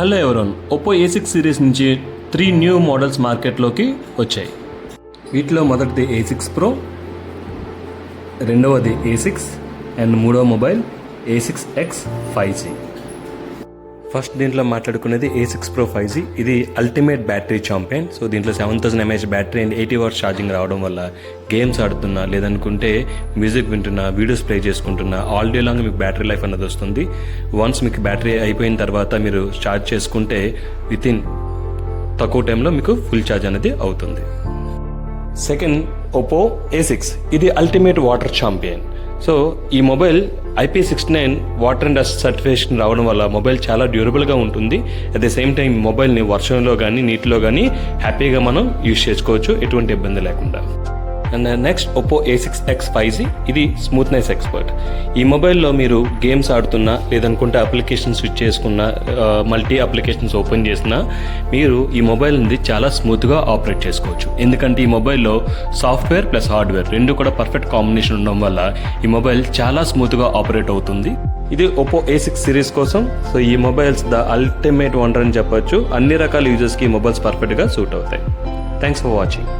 Hello everyone, Oppo A6 series నుంచి 3 new models మార్కెట్లోకి వచ్చాయి. వీటిలో మొదటిది A6 Pro, రెండవది A6 అండ్ మూడవ మొబైల్ A6X 5G. ఫస్ట్ దీంట్లో మాట్లాడుకునేది A6 Pro 5G. ఇది అల్టిమేట్ బ్యాటరీ ఛాంపియన్. సో దీంట్లో 7000 mAh battery and 80 watts charging రావడం వల్ల గేమ్స్ ఆడుతున్నా, లేదనుకుంటే మ్యూజిక్ వింటున్నా, వీడియోస్ ప్లే చేసుకుంటున్నా ఆల్ డే లాంగ్ మీకు బ్యాటరీ లైఫ్ అన్నది వస్తుంది. వన్స్ మీకు బ్యాటరీ అయిపోయిన తర్వాత మీరు ఛార్జ్ చేసుకుంటే వితిన్ తక్కువ టైంలో మీకు ఫుల్ ఛార్జ్ అనేది అవుతుంది. Second Oppo A6. ఇది అల్టిమేట్ వాటర్ ఛాంపియన్. సో ఈ mobile IP69 water and dust certification రావడం వల్ల మొబైల్ చాలా డ్యూరబుల్గా ఉంటుంది. అట్ ద సేమ్ టైం మొబైల్ని వర్షంలో కానీ నీటిలో కానీ హ్యాపీగా మనం యూజ్ చేసుకోవచ్చు, ఎటువంటి ఇబ్బంది లేకుండా. And next Oppo A6X 5G. ఇది స్మూత్నెస్ ఎక్స్పర్ట్. ఈ మొబైల్లో మీరు గేమ్స్ ఆడుతున్నా, లేదనుకుంటే అప్లికేషన్ స్విచ్ చేసుకున్నా, మల్టీ అప్లికేషన్స్ ఓపెన్ చేసినా మీరు ఈ మొబైల్ నుండి చాలా స్మూత్గా ఆపరేట్ చేసుకోవచ్చు. ఎందుకంటే ఈ మొబైల్లో సాఫ్ట్వేర్ ప్లస్ హార్డ్వేర్ రెండు కూడా పర్ఫెక్ట్ కాంబినేషన్ ఉండడం వల్ల ఈ మొబైల్ చాలా స్మూత్గా ఆపరేట్ అవుతుంది. ఇది ఒప్పో A6 సిరీస్ కోసం. సో ఈ మొబైల్స్ ద అల్టిమేట్ వండర్ అని చెప్పొచ్చు. అన్ని రకాల యూజర్స్కి ఈ మొబైల్స్ పర్ఫెక్ట్గా సూట్ అవుతాయి. Thanks for watching.